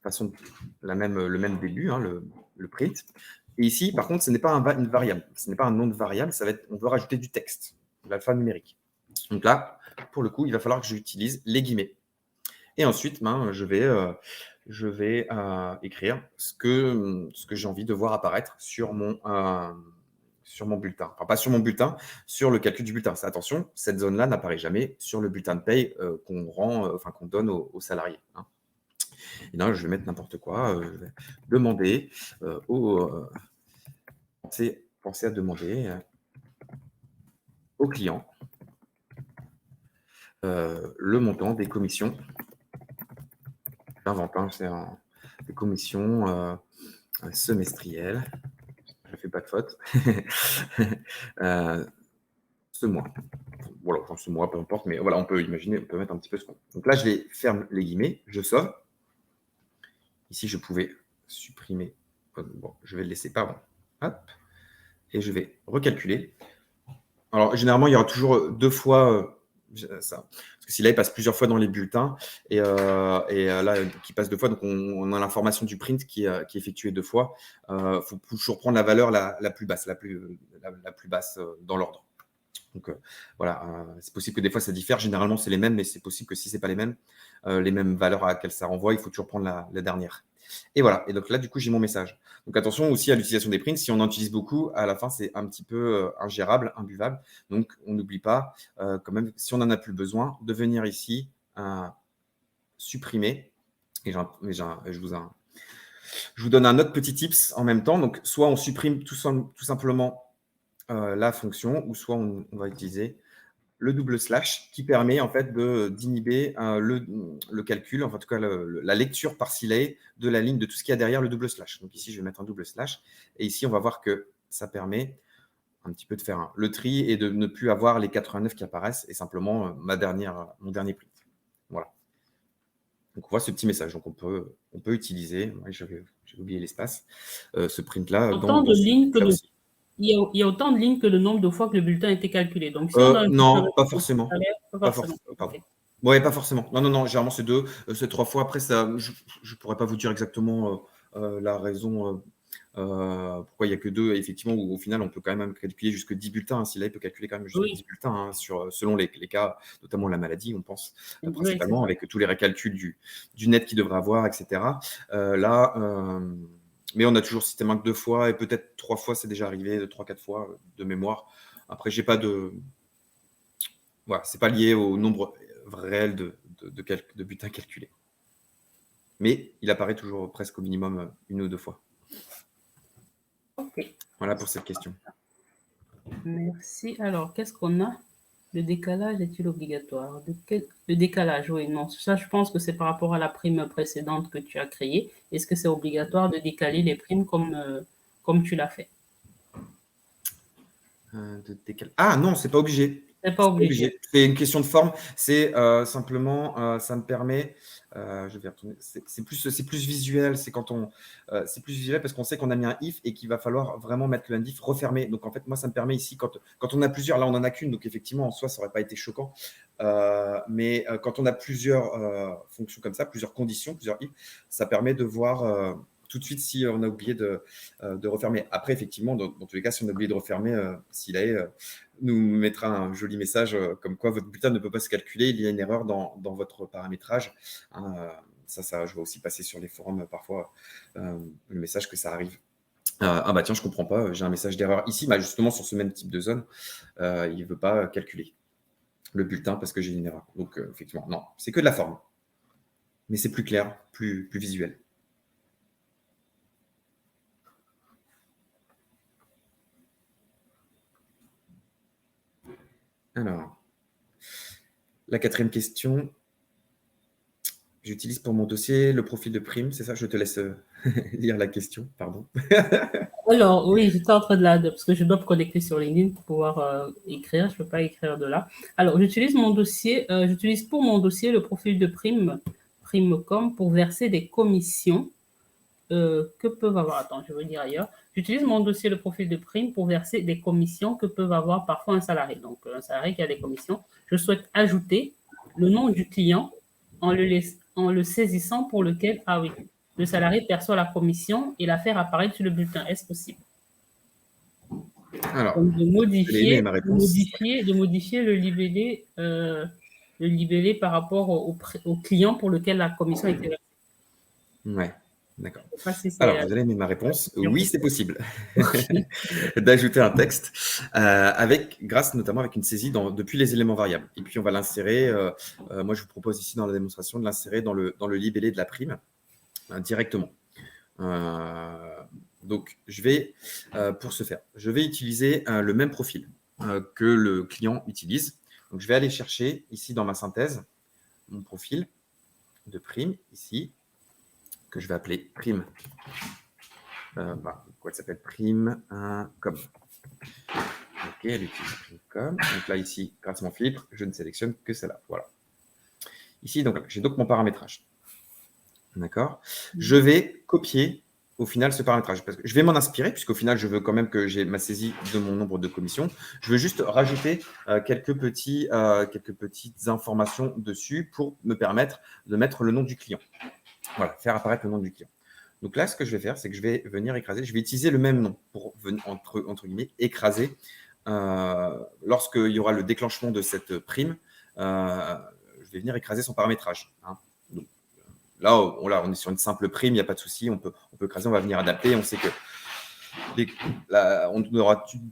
façon, le même début, hein, le print. Et ici, par contre, ce n'est pas une variable, ce n'est pas un nom de variable, on veut rajouter du texte, l'alphanumérique. Donc là, pour le coup, il va falloir que j'utilise les guillemets. Et ensuite, je vais écrire ce que j'ai envie de voir apparaître sur mon bulletin. Enfin, pas sur mon bulletin, sur le calcul du bulletin. Attention, cette zone-là n'apparaît jamais sur le bulletin de paye qu'on donne aux salariés. Hein. Et là, je vais mettre n'importe quoi. Je vais demander pensez à demander au client le montant des commissions. J'invente, hein, c'est des commissions semestrielles. Je ne fais pas de faute. Ce mois. Voilà, enfin, ce mois, peu importe, mais voilà, on peut imaginer, on peut mettre un petit peu ce qu'on. Donc là, je vais fermer les guillemets, je sauve. Ici, je pouvais supprimer. Bon, je vais le laisser, pardon. Hop. Et je vais recalculer. Alors, généralement, il y aura toujours 2 fois ça. Parce que si là, il passe plusieurs fois dans les bulletins, et là, qui passe 2 fois, donc on a l'information du print qui est effectuée 2 fois. Il faut toujours prendre la valeur la plus basse, la plus basse dans l'ordre. Donc voilà, c'est possible que des fois ça diffère. Généralement, c'est les mêmes, mais c'est possible que si ce n'est pas les mêmes valeurs à laquelle ça renvoie, il faut toujours prendre la dernière. Et voilà. Et donc là, du coup, j'ai mon message. Donc attention aussi à l'utilisation des prints. Si on en utilise beaucoup, à la fin, c'est un petit peu ingérable, imbuvable. Donc, on n'oublie pas, quand même, si on n'en a plus besoin, de venir ici supprimer. Et je vous donne un autre petit tips en même temps. Donc, soit on supprime tout simplement la fonction, ou soit on va utiliser le double slash qui permet en fait d'inhiber le calcul, enfin, en tout cas la lecture par Siley de la ligne de tout ce qu'il y a derrière le double slash. Donc ici, je vais mettre un double slash. Et ici, on va voir que ça permet un petit peu de faire le tri et de ne plus avoir les 89 qui apparaissent et simplement mon dernier print. Voilà. Donc on voit ce petit message. Donc on peut utiliser, j'ai oublié l'espace, ce print-là. Autant de lignes que il y a autant de lignes que le nombre de fois que le bulletin a été calculé. Donc, si on a non, pas forcément. Pas forcément. Oui, pas forcément. Non, généralement, c'est 2, c'est 3 fois. Après, ça, je ne pourrais pas vous dire exactement la raison Pourquoi il n'y a que 2 effectivement, où au final, on peut quand même calculer jusque 10 bulletins, hein. Sylla, il peut calculer quand même jusque Oui, 10 bulletins, hein, selon les cas, notamment la maladie, on pense, oui, c'est principalement ça. avec tous les récalculs du net qu'il devrait avoir et cetera. Là, mais on a toujours systémement que 2 fois et peut-être 3 fois, c'est déjà arrivé, 3-4 fois, de mémoire. Après, j'ai pas de voilà, c'est pas lié au nombre réel de bulletins calculés. Mais il apparaît toujours presque au minimum, 1 ou 2 fois. Ok, Voilà pour cette question. merci. Alors, qu'est-ce qu'on a? Le décalage est-il obligatoire? Le décalage, oui, non. Ça, je pense que c'est par rapport à la prime précédente que tu as créée. Est-ce que c'est obligatoire de décaler les primes comme tu l'as fait? Ah non, c'est pas obligé. C'est pas C'est pas obligé. obligé. C'est une question de forme. C'est simplement, ça me permet, je vais retourner. C'est plus visuel. C'est plus visuel parce qu'on sait qu'on a mis un if et qu'il va falloir vraiment mettre le if refermé. Donc en fait, moi, ça me permet ici quand on a plusieurs. Là, on en a qu'une, donc effectivement, en soi, ça aurait pas été choquant. Mais quand on a plusieurs fonctions comme ça, plusieurs conditions, plusieurs if, ça permet de voir tout de suite si on a oublié de refermer. Après, effectivement, dans tous les cas, si on a oublié de refermer, s'il nous mettra un joli message comme quoi votre bulletin ne peut pas se calculer, il y a une erreur dans votre paramétrage. Hein, ça, je vois aussi passer sur les forums parfois le message que ça arrive. Ah bah tiens, je comprends pas, j'ai un message d'erreur ici, bah justement sur ce même type de zone, il ne veut pas calculer le bulletin parce que j'ai une erreur. Donc effectivement, non, c'est que de la forme. Mais c'est plus clair, plus visuel. Alors, la 4e question. J'utilise pour mon dossier le profil de prime, c'est ça? Je te laisse lire la question, pardon. Alors, oui, j'étais en train parce que je dois me connecter sur LinkedIn pour pouvoir écrire. Je ne peux pas écrire de là. Alors, j'utilise pour mon dossier le profil de Primecom pour verser des commissions que peuvent avoir. Attends, je veux dire ailleurs. J'utilise mon dossier le profil de prime pour verser des commissions que peuvent avoir parfois un salarié. Donc, un salarié qui a des commissions. Je souhaite ajouter le nom du client en le saisissant pour lequel, ah oui, le salarié perçoit la commission et la faire apparaître sur le bulletin. Est-ce possible? Alors, Donc, je l'ai aimé, ma réponse. de modifier le libellé par rapport au client pour lequel la commission a été versée. Ouais, d'accord. Je ne sais pas si c'est. Alors, vous allez aimer ma réponse. Bien Oui, fait. c'est possible d'ajouter un texte grâce notamment avec une saisie depuis les éléments variables. Et puis, on va l'insérer. Moi, je vous propose ici dans la démonstration de l'insérer dans le libellé de la prime directement. Donc, je vais, pour ce faire, je vais utiliser le même profil que le client utilise. Donc, je vais aller chercher ici dans ma synthèse mon profil de prime ici, que je vais appeler prime. Quoi, elle s'appelle prime com. Ok, elle utilise prime com. Donc là, ici, grâce à mon filtre, je ne sélectionne que celle-là. Voilà. Ici, donc, j'ai donc mon paramétrage. D'accord. Je vais copier au final ce paramétrage parce que je vais m'en inspirer puisqu'au final, je veux quand même que j'ai ma saisie de mon nombre de commissions. Je veux juste rajouter quelques petites informations dessus pour me permettre de mettre le nom du client. Voilà, faire apparaître le nom du client. Donc là, ce que je vais faire, c'est que je vais venir écraser. Je vais utiliser le même nom pour, entre guillemets, écraser. Lorsqu'il y aura le déclenchement de cette prime, je vais venir écraser son paramétrage. Hein. Donc, là, on est sur une simple prime, il n'y a pas de souci. On peut écraser, on va venir adapter. On sait que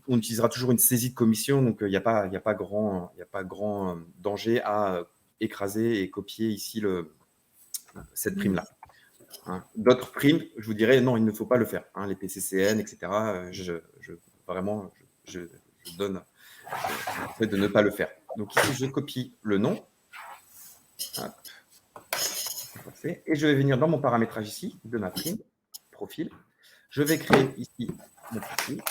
on utilisera toujours une saisie de commission, donc il n'y a pas grand danger à écraser et copier ici cette prime-là. Hein. D'autres primes, je vous dirais non, il ne faut pas le faire. Hein, les PCCN, etc. Vraiment, je donne le fait de ne pas le faire. Donc ici, je copie le nom. Hop. Et je vais venir dans mon paramétrage ici de ma prime, profil. Je vais créer ici mon profil.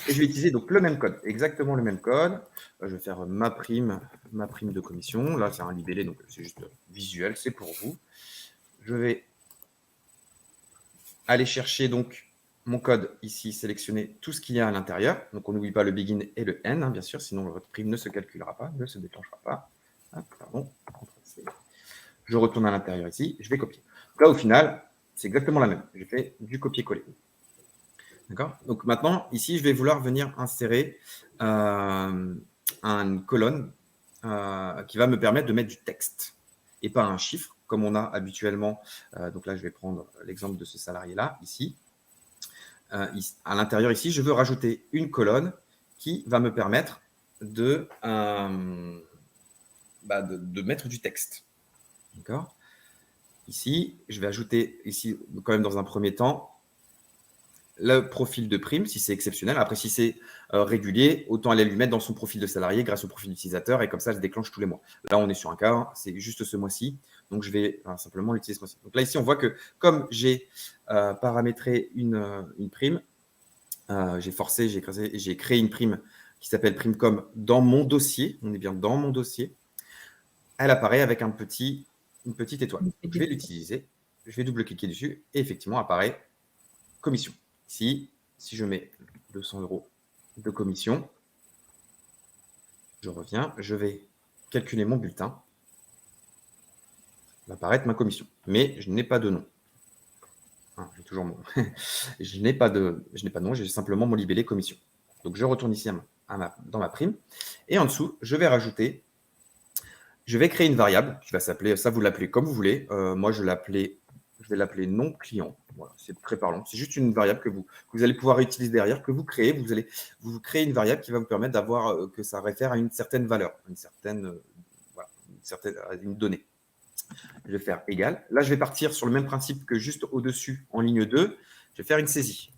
Et je vais utiliser donc le même code, exactement le même code. Je vais faire ma prime de commission. Là, c'est un libellé, donc c'est juste visuel, c'est pour vous. Je vais aller chercher donc mon code ici, sélectionner tout ce qu'il y a à l'intérieur. Donc, on n'oublie pas le begin et le end, hein, bien sûr, sinon votre prime ne se calculera pas, ne se déclenchera pas. Hop, pardon. Je retourne à l'intérieur ici, je vais copier. Donc là, au final, c'est exactement la même. J'ai fait du copier-coller. D'accord? Donc maintenant, ici, je vais vouloir venir insérer une colonne qui va me permettre de mettre du texte et pas un chiffre, comme on a habituellement. Donc là, je vais prendre l'exemple de ce salarié-là, ici. À l'intérieur, ici, je veux rajouter une colonne qui va me permettre de mettre du texte. D'accord? Ici, je vais ajouter, ici, quand même dans un premier temps, le profil de prime, si c'est exceptionnel. Après, si c'est régulier, autant aller lui mettre dans son profil de salarié grâce au profil d'utilisateur et comme ça, je déclenche tous les mois. Là, on est sur un cas, hein, c'est juste ce mois-ci. Donc, je vais simplement l'utiliser ce mois-ci. Donc là, ici, on voit que comme j'ai paramétré une prime, j'ai créé une prime qui s'appelle PrimeCom dans mon dossier. On est bien dans mon dossier. Elle apparaît avec une petite étoile. Donc, je vais l'utiliser. Je vais double-cliquer dessus et effectivement, apparaît commission. Ici, si je mets 200 € de commission, je reviens, je vais calculer mon bulletin. Va apparaître ma commission. Mais je n'ai pas de nom. J'ai toujours mon. je n'ai pas de nom, j'ai simplement mon libellé commission. Donc, je retourne ici dans ma prime. Et en dessous, je vais rajouter, je vais créer une variable qui va s'appeler, ça vous l'appelez comme vous voulez. Moi, je vais l'appeler nom client. Voilà, c'est très parlant. C'est juste une variable que vous allez pouvoir utiliser derrière, que vous créez. Vous créez une variable qui va vous permettre d'avoir que ça réfère à une certaine valeur, une donnée. Je vais faire égal. Là, je vais partir sur le même principe que juste au-dessus, en ligne 2. Je vais faire une saisie.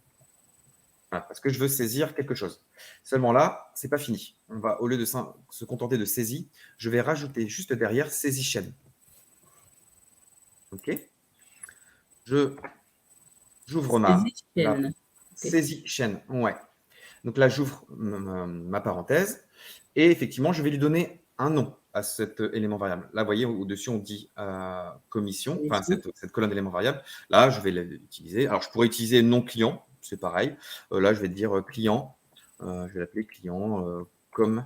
Voilà, parce que je veux saisir quelque chose. Seulement là, ce n'est pas fini. On va, au lieu de se contenter de saisie, je vais rajouter juste derrière saisie chaîne. OK. J'ouvre saisie chaîne. Ouais. Donc là, j'ouvre ma parenthèse et effectivement, je vais lui donner un nom à cet élément variable. Là, vous voyez, au-dessus, on dit commission, enfin cette colonne d'éléments variables. Là, je vais l'utiliser. Alors, je pourrais utiliser nom client, c'est pareil. Là, je vais dire client. Je vais l'appeler client comme.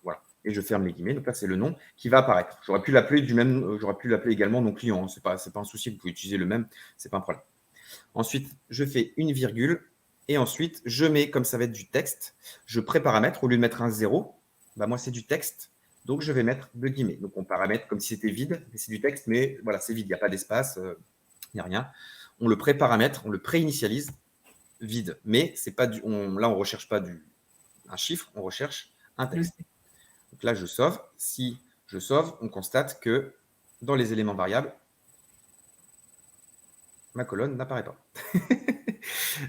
Voilà. Et je ferme les guillemets. Donc là, c'est le nom qui va apparaître. J'aurais pu l'appeler également nom client. C'est pas un souci. Vous pouvez utiliser le même. C'est pas un problème. Ensuite, je fais une virgule. Et ensuite, je mets, comme ça va être du texte, je préparamètre, au lieu de mettre un 0, moi, c'est du texte. Donc, je vais mettre deux guillemets. Donc, on paramètre comme si c'était vide. C'est du texte, mais voilà, c'est vide. Il n'y a pas d'espace. Il n'y a rien. On le préparamètre, on le préinitialise vide. Mais c'est pas là, on ne recherche pas un chiffre, on recherche un texte. Donc là, je sauve. Si je sauve, on constate que dans les éléments variables, ma colonne n'apparaît pas.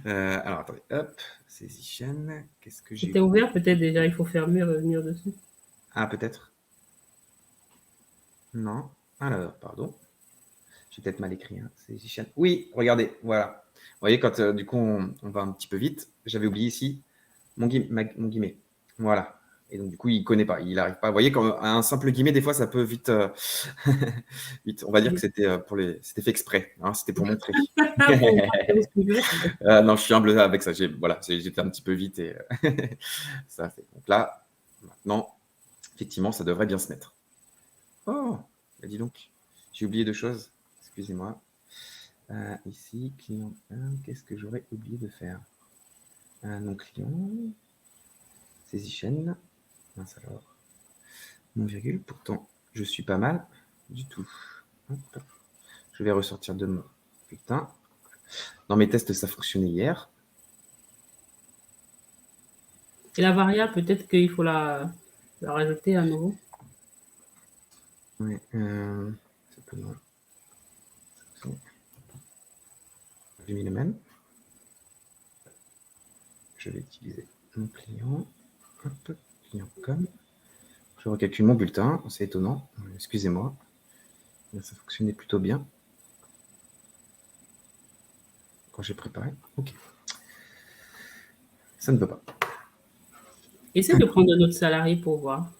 Alors, attendez, hop, saisie chaîne. Qu'est-ce que j'ai? C'était ouvert peut-être déjà, il faut fermer, revenir dessus. Ah, peut-être. Non. Alors, pardon. J'ai peut-être mal écrit. Hein. Saisie chaîne. Oui, regardez, voilà. Vous voyez, quand du coup, on va un petit peu vite, j'avais oublié ici mon guillemet. Voilà. Et donc, du coup, il ne connaît pas, il n'arrive pas. Vous voyez, quand un simple guillemet, des fois, ça peut vite. Vite. On va dire que c'était fait exprès. Hein, c'était pour montrer. Non, je suis humble avec ça. J'étais un petit peu vite et ça fait. Donc là, maintenant, effectivement, ça devrait bien se mettre. Oh, bah dis donc, j'ai oublié deux choses. Excusez-moi. Ici, client 1, qu'est-ce que j'aurais oublié de faire? Non client. Saisie chaîne. Mince alors. Mon virgule, pourtant, je suis pas mal du tout. Hop. Je vais ressortir de mon putain. Dans mes tests, ça fonctionnait hier. Et la variable, peut-être qu'il faut la rajouter à nouveau. Ouais, c'est pas mal. J'ai mis le même. Je vais utiliser mon client. Hop, client com. Je recalcule mon bulletin. C'est étonnant. Excusez-moi. Ça fonctionnait plutôt bien. Quand j'ai préparé. OK. Ça ne veut pas. Essaie de prendre un autre salarié pour voir.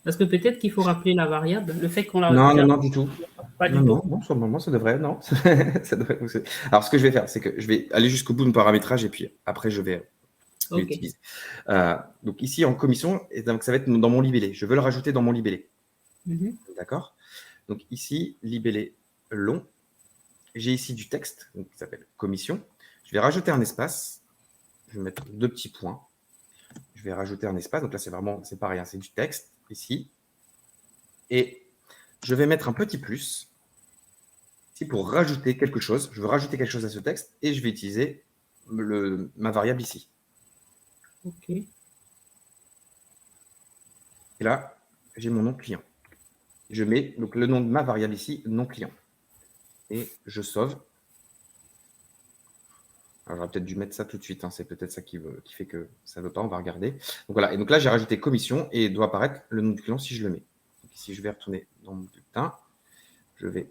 Parce que peut-être qu'il faut rappeler la variable, le fait qu'on la. Non, du tout. Pas du tout. Non, sur le moment, ça devrait, non. Ça devrait fonctionner. Alors, ce que je vais faire, c'est que je vais aller jusqu'au bout de mon paramétrage et puis après, je vais l'utiliser. Donc, ici, en commission, et donc, ça va être dans mon libellé. Je veux le rajouter dans mon libellé. D'accord? Donc, ici, libellé long. J'ai ici du texte donc, qui s'appelle commission. Je vais rajouter un espace. Je vais mettre 2 petits points. Je vais rajouter un espace. Donc là, c'est pareil, hein, c'est du texte ici. Et je vais mettre un petit plus ici pour rajouter quelque chose. Je veux rajouter quelque chose à ce texte et je vais utiliser ma variable ici. OK. Et là, j'ai mon nom client. Je mets donc le nom de ma variable ici, nom client. Et je sauve. Alors, j'aurais peut-être dû mettre ça tout de suite. Hein. C'est peut-être ça qui fait que ça ne veut pas. On va regarder. Donc voilà. Et donc là, j'ai rajouté commission et il doit apparaître le nom du client si je le mets. Donc ici, je vais retourner dans mon bulletin. Je vais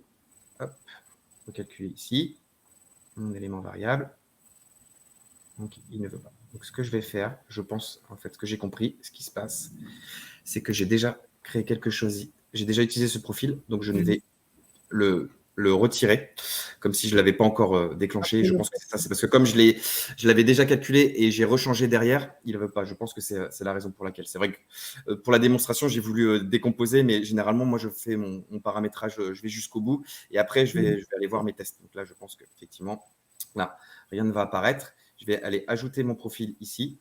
recalculer ici mon élément variable. Donc, il ne veut pas. Donc, ce que je vais faire, je pense, en fait, ce que j'ai compris, ce qui se passe, c'est que j'ai déjà créé quelque chose. J'ai déjà utilisé ce profil, donc je vais le retirer, comme si je ne l'avais pas encore déclenché. Je pense que c'est ça. C'est parce que comme je l'avais déjà calculé et j'ai rechangé derrière, il ne veut pas. Je pense que c'est la raison pour laquelle. C'est vrai que pour la démonstration, j'ai voulu décomposer, mais généralement, moi, je fais mon paramétrage, je vais jusqu'au bout et après, je vais aller voir mes tests. Donc là, je pense qu'effectivement, là, rien ne va apparaître. Je vais aller ajouter mon profil ici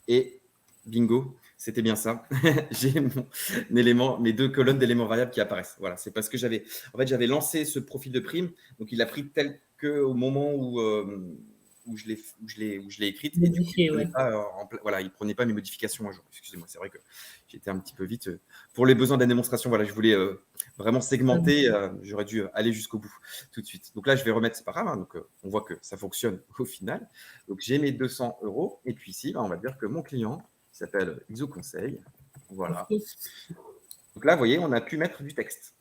et bingo, c'était bien ça. J'ai mon élément, mes 2 colonnes d'éléments variables qui apparaissent. Voilà, c'est parce que j'avais lancé ce profil de prime, donc il a pris tel que au moment où je l'ai écrite. Et du coup, il ne prenait pas mes modifications à jour. Excusez-moi, c'est vrai que j'étais un petit peu vite. Pour les besoins de la démonstration, voilà, je voulais vraiment segmenter. J'aurais dû aller jusqu'au bout tout de suite. Donc là, je vais remettre, c'est pas grave. Hein, donc on voit que ça fonctionne au final. Donc j'ai mes 200 €. Et puis ici, on va dire que mon client, qui s'appelle ISO Conseil. Voilà. Donc là, vous voyez, on a pu mettre du texte.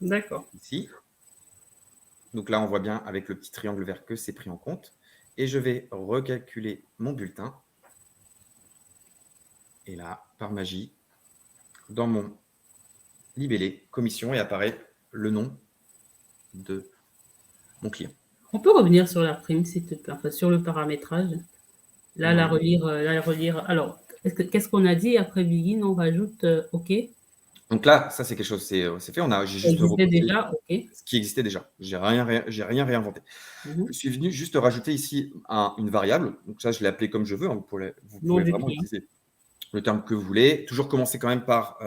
D'accord. Ici. Donc là, on voit bien avec le petit triangle vert que c'est pris en compte. Et je vais recalculer mon bulletin. Et là, par magie, dans mon libellé, commission, et apparaît le nom de mon client. On peut revenir sur la prime, s'il te plaît, enfin, sur le paramétrage. Là, la relire. Alors, qu'est-ce qu'on a dit après begin? On rajoute OK. Donc là, ça, c'est quelque chose, c'est fait. J'ai juste Existait déjà, OK. ce qui existait déjà. J'ai rien réinventé. Je suis venu juste rajouter ici une variable. Donc ça, je l'ai appelé comme je veux. Hein. Vous pouvez vraiment utiliser le terme que vous voulez. Toujours commencer quand même par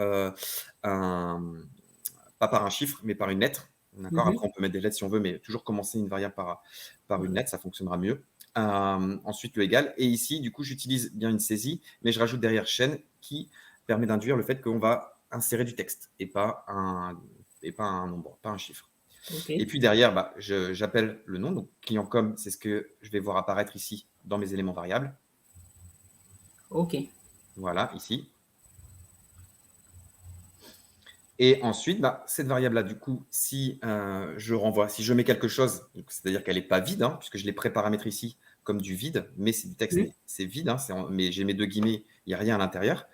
pas par un chiffre, mais par une lettre. D'accord. Après, on peut mettre des lettres si on veut, mais toujours commencer une variable par une lettre, ça fonctionnera mieux. Ensuite, le égal. Et ici, du coup, j'utilise bien une saisie, mais je rajoute derrière chaîne qui permet d'induire le fait qu'on va insérer du texte et pas un nombre, pas un chiffre. Okay. Et puis derrière, j'appelle le nom. Donc, client com, c'est ce que je vais voir apparaître ici dans mes éléments variables. OK. Voilà, ici. Et ensuite, cette variable-là, du coup, si je mets quelque chose, c'est-à-dire qu'elle n'est pas vide, hein, puisque je l'ai pré-paramétré ici comme du vide, mais c'est du texte, c'est vide, hein, mais j'ai mes 2 guillemets, il n'y a rien à l'intérieur.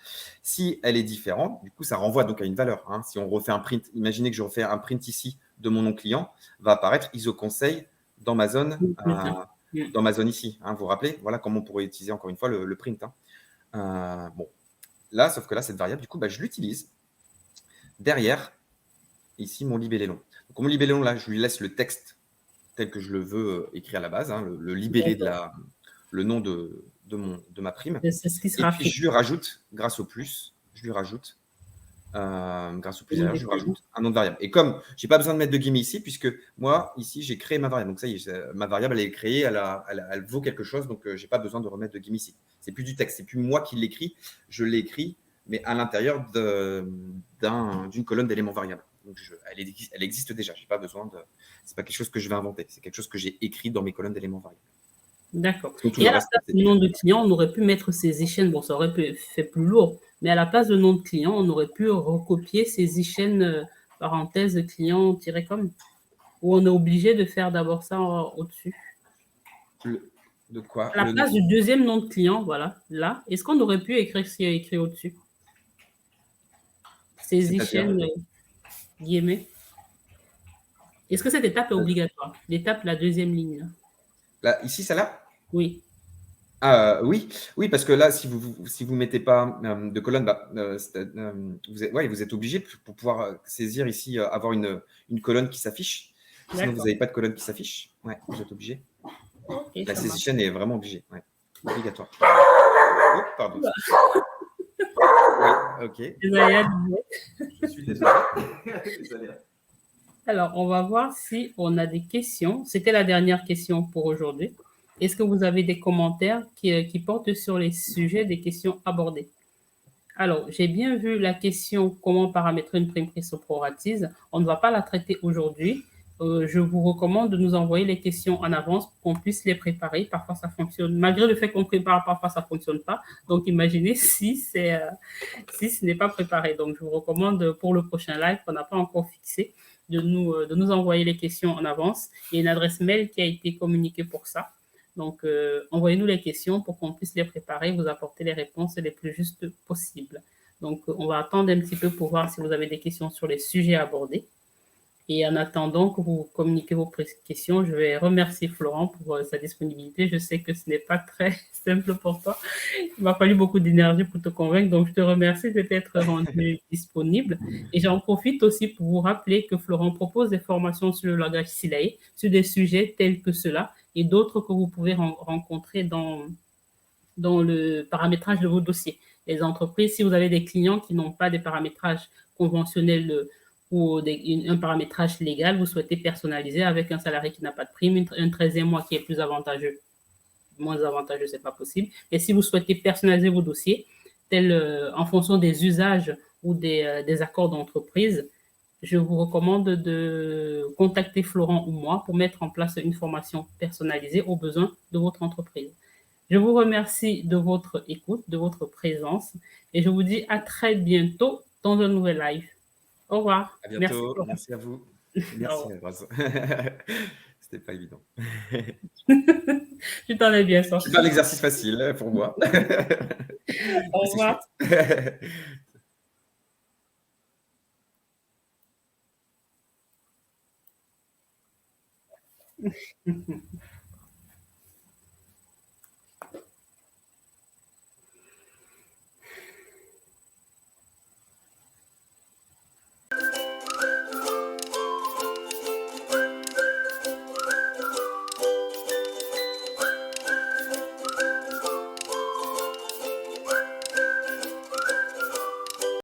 Si elle est différente, du coup, ça renvoie donc à une valeur. Hein. Si on refait un print, imaginez que je refais un print ici de mon nom client, va apparaître ISO conseil dans ma zone, ici. Hein, vous vous rappelez, voilà comment on pourrait utiliser encore une fois le print. Hein. Bon, là, sauf que là, cette variable, du coup, je l'utilise. Derrière, ici, mon libellé long. Donc, mon libellé long, là, je lui laisse le texte tel que je le veux écrit à la base, hein, le libellé le nom de ma prime. C'est ce qui sera et puis, je lui rajoute, grâce au plus, grâce au plus derrière, je rajoute un nom de variable. Et comme je n'ai pas besoin de mettre de guillemets ici, puisque moi, ici, j'ai créé ma variable. Donc, ça y est, ma variable, elle est créée, elle vaut quelque chose, donc je n'ai pas besoin de remettre de guillemets ici. C'est plus du texte, c'est plus moi qui l'écris, je l'écris, mais à l'intérieur d'une colonne d'éléments variables. Donc, elle existe déjà. J'ai pas besoin de. C'est pas quelque chose que je vais inventer. C'est quelque chose que j'ai écrit dans mes colonnes d'éléments variables. D'accord. Et à la place du nom de client, on aurait pu mettre ces chaînes. Bon, ça aurait pu fait plus lourd, mais à la place de nom de client, on aurait pu recopier ces chaînes parenthèse client-com. Ou on est obligé de faire d'abord ça au-dessus. De quoi? À la place du deuxième nom de client, voilà, là, est-ce qu'on aurait pu écrire ce qui est écrit au-dessus? Ces chaînes guillemets. Est-ce que cette étape est obligatoire? L'étape, la deuxième ligne. Là, ici, celle-là? Oui. Oui, parce que là, si vous mettez pas de colonne, vous êtes obligé pour pouvoir saisir ici, avoir une colonne qui s'affiche. Sinon, vous n'avez pas de colonne qui s'affiche. Ouais, vous êtes obligé. Ok, La ça marche. session est vraiment obligée, ouais. Obligatoire. Oh, pardon. Oui, ok. Désolé. Je suis désolé. Désolé. Alors, on va voir si on a des questions. C'était la dernière question pour aujourd'hui. Est-ce que vous avez des commentaires qui portent sur les sujets des questions abordées? Alors, j'ai bien vu la question comment paramétrer une prime prise au proratise. On ne va pas la traiter aujourd'hui. Je vous recommande de nous envoyer les questions en avance pour qu'on puisse les préparer. Parfois, ça fonctionne. Malgré le fait qu'on prépare, parfois, ça ne fonctionne pas. Donc, imaginez si si ce n'est pas préparé. Donc, je vous recommande pour le prochain live qu'on n'a pas encore fixé de nous envoyer les questions en avance. Il y a une adresse mail qui a été communiquée pour ça. Donc, envoyez-nous les questions pour qu'on puisse les préparer, vous apporter les réponses les plus justes possibles. Donc, on va attendre un petit peu pour voir si vous avez des questions sur les sujets abordés. Et en attendant que vous communiquez vos questions, je vais remercier Florent pour sa disponibilité. Je sais que ce n'est pas très simple pour toi. Il m'a fallu beaucoup d'énergie pour te convaincre. Donc, je te remercie de t'être rendu disponible. Et j'en profite aussi pour vous rappeler que Florent propose des formations sur le langage Silae, sur des sujets tels que cela et d'autres que vous pouvez rencontrer dans le paramétrage de vos dossiers. Les entreprises, si vous avez des clients qui n'ont pas des paramétrages conventionnels ou un paramétrage légal, vous souhaitez personnaliser avec un salarié qui n'a pas de prime, un 13e mois qui est plus avantageux, moins avantageux, c'est pas possible. Et si vous souhaitez personnaliser vos dossiers, en fonction des usages ou des accords d'entreprise, je vous recommande de contacter Florent ou moi pour mettre en place une formation personnalisée aux besoins de votre entreprise. Je vous remercie de votre écoute, de votre présence et je vous dis à très bientôt dans un nouvel live. Au revoir. À Merci bientôt. Florent. Merci à vous. Au Merci, revoir. Rose. C'était pas évident. Tu t'en es bien C'est sorti. pas un exercice facile pour moi. Au Mais c'est revoir. chouette.